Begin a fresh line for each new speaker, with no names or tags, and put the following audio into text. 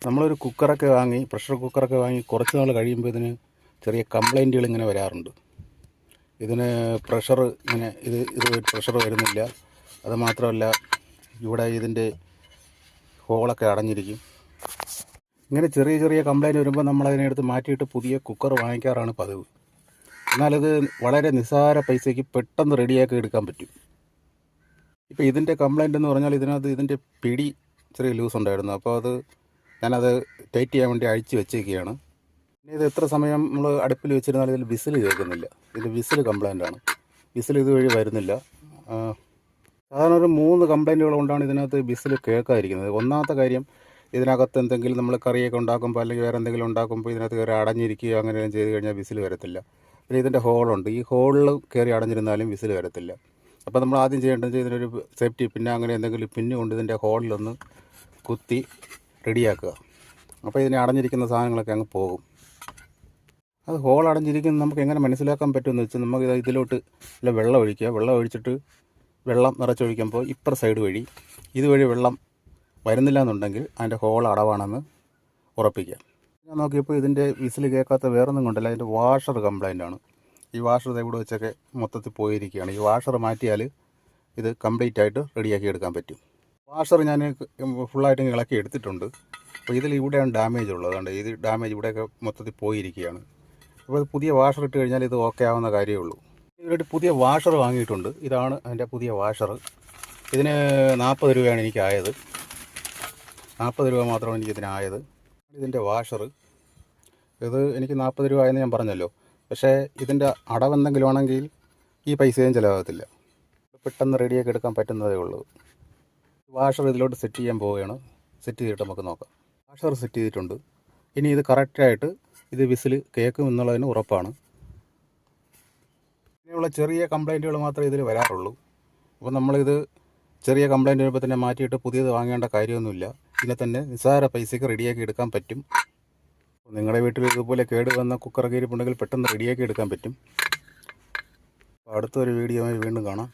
നമ്മളൊരു കുക്കറൊക്കെ വാങ്ങി, പ്രഷർ കുക്കറൊക്കെ വാങ്ങി കുറച്ച് നാൾ കഴിയുമ്പോൾ ഇതിന് ചെറിയ കംപ്ലൈൻറ്റുകൾ ഇങ്ങനെ വരാറുണ്ട്. ഇതിന് പ്രഷർ ഇങ്ങനെ ഇത് പ്രഷർ വരുന്നില്ല. അത് മാത്രമല്ല, ഇവിടെ ഇതിൻ്റെ ഹോളൊക്കെ അടഞ്ഞിരിക്കും. ഇങ്ങനെ ചെറിയ ചെറിയ കംപ്ലൈൻറ്റ് വരുമ്പോൾ നമ്മളതിനെ എടുത്ത് മാറ്റിയിട്ട് പുതിയ കുക്കർ വാങ്ങിക്കാറാണ് പതിവ്. എന്നാലത് വളരെ നിസ്സാര പൈസയ്ക്ക് പെട്ടെന്ന് റെഡിയാക്കി എടുക്കാൻ പറ്റും. ഇപ്പോൾ ഇതിൻ്റെ കംപ്ലൈൻറ്റ് എന്ന് പറഞ്ഞാൽ ഇതിൻ്റെ പിടി ചെറിയ ലൂസ് ഉണ്ടായിരുന്നു. അപ്പോൾ ഞാനത് ടൈറ്റ് ചെയ്യാൻ വേണ്ടി അഴിച്ച് വെച്ചേക്കുകയാണ്. പിന്നെ ഇത് എത്ര സമയം നമ്മൾ അടുപ്പിൽ വെച്ചിരുന്നാലും ഇതിൽ വിസിൽ കേൾക്കുന്നില്ല. ഇതിൻ്റെ വിസിൽ കംപ്ലൈൻ്റാണ്. വിസിൽ ഇതുവഴി വരുന്നില്ല. സാധാരണ ഒരു 3 കംപ്ലൈൻറ്റുകൾ കൊണ്ടാണ് ഇതിനകത്ത് വിസിൽ കേൾക്കാതിരിക്കുന്നത്. ഒന്നാമത്തെ കാര്യം, ഇതിനകത്ത് എന്തെങ്കിലും നമ്മൾ കറിയൊക്കെ ഉണ്ടാക്കുമ്പോൾ അല്ലെങ്കിൽ വേറെ എന്തെങ്കിലും ഉണ്ടാക്കുമ്പോൾ ഇതിനകത്ത് കയറി അടഞ്ഞിരിക്കുകയോ അങ്ങനെയും ചെയ്ത് കഴിഞ്ഞാൽ വിസിൽ വരത്തില്ല. പിന്നെ ഇതിൻ്റെ ഹോളുണ്ട്. ഈ ഹോളിൽ കയറി അടഞ്ഞിരുന്നാലും വിസിൽ വരത്തില്ല. അപ്പോൾ നമ്മൾ ആദ്യം ചെയ്യേണ്ടത് ഇതിനൊരു സേഫ്റ്റി പിന്നെ അങ്ങനെ എന്തെങ്കിലും പിന്ന് കൊണ്ട് ഇതിൻ്റെ ഹോളിലൊന്ന് കുത്തി റെഡിയാക്കുക. അപ്പോൾ ഇതിനെ അടഞ്ഞിരിക്കുന്ന സാധനങ്ങളൊക്കെ അങ്ങ് പോകും. അത് ഹോൾ അടഞ്ഞിരിക്കുന്നത് നമുക്ക് എങ്ങനെ മനസ്സിലാക്കാൻ പറ്റുമെന്ന് വെച്ചാൽ, നമുക്ക് ഇതിലോട്ട് നല്ല വെള്ളം ഒഴിക്കുക. വെള്ളം ഒഴിച്ചിട്ട് വെള്ളം നിറച്ചൊഴിക്കുമ്പോൾ ഇപ്പുറ സൈഡ് വഴി ഇതുവഴി വെള്ളം വരുന്നില്ല എന്നുണ്ടെങ്കിൽ അതിൻ്റെ ഹോൾ അടവാണെന്ന് ഉറപ്പിക്കുക. ഞാൻ നോക്കിയപ്പോൾ ഇതിൻ്റെ വിസിൽ കേൾക്കാത്ത വേറൊന്നും കൊണ്ടല്ല, അതിൻ്റെ വാഷർ കംപ്ലൈൻ്റാണ്. ഈ വാഷർ ഇവിടെ വെച്ചൊക്കെ മൊത്തത്തിൽ പോയിരിക്കുകയാണ്. ഈ വാഷർ മാറ്റിയാൽ ഇത് കംപ്ലീറ്റ് ആയിട്ട് റെഡിയാക്കി എടുക്കാൻ പറ്റും. വാഷർ ഞാൻ ഫുള്ളായിട്ട് ഇളക്കി എടുത്തിട്ടുണ്ട്. അപ്പോൾ ഇവിടെയാണ് ഡാമേജ് ഉള്ളത്. അതുകൊണ്ട് ഇത് ഡാമേജ് ഇവിടെയൊക്കെ മൊത്തത്തിൽ പോയിരിക്കുകയാണ്. അപ്പോൾ പുതിയ വാഷർ ഇട്ട് കഴിഞ്ഞാൽ ഇത് ഓക്കെ ആവുന്ന കാര്യമേ ഉള്ളൂ. ഇതിലൊരു പുതിയ വാഷർ വാങ്ങിയിട്ടുണ്ട്. ഇതാണ് അതിൻ്റെ പുതിയ വാഷർ. ഇതിന് 40 രൂപയാണ് എനിക്കായത്. 40 രൂപ മാത്രമാണ് എനിക്കിതിനായത്. ഇതിൻ്റെ വാഷർ ഇത് എനിക്ക് 40 രൂപ ആയെന്ന് ഞാൻ പറഞ്ഞല്ലോ. പക്ഷേ ഇതിൻ്റെ അടവെന്തെങ്കിലും ആണെങ്കിൽ ഈ പൈസയും ചിലവാകത്തില്ല. പെട്ടെന്ന് റെഡിയാക്കി എടുക്കാൻ പറ്റുന്നതേ ഉള്ളൂ. വാഷർ ഇതിലോട്ട് സെറ്റ് ചെയ്യാൻ പോവുകയാണ്. സെറ്റ് ചെയ്തിട്ട് നമുക്ക് നോക്കാം. വാഷർ സെറ്റ് ചെയ്തിട്ടുണ്ട്. ഇനി ഇത് കറക്റ്റായിട്ട് ഇത് വിസിൽ കേൾക്കും എന്നുള്ളതിന് ഉറപ്പാണ്. ഇങ്ങനെയുള്ള ചെറിയ കംപ്ലൈൻറ്റുകൾ മാത്രമേ ഇതിൽ വരാറുള്ളൂ. അപ്പോൾ നമ്മളിത് ചെറിയ കംപ്ലൈൻറ്റ് വരുമ്പോൾ തന്നെ മാറ്റിയിട്ട് പുതിയത് വാങ്ങേണ്ട കാര്യമൊന്നുമില്ല. ഇതിനെ തന്നെ നിസ്സാര പൈസയ്ക്ക് റെഡിയാക്കി എടുക്കാൻ പറ്റും. നിങ്ങളുടെ വീട്ടിൽ ഇതുപോലെ കേട് വന്ന കുക്കറൊക്കെ ഇരിപ്പുണ്ടെങ്കിൽ പെട്ടെന്ന് റെഡിയാക്കി എടുക്കാൻ പറ്റും. അടുത്തൊരു വീഡിയോയുമായി വീണ്ടും കാണാം.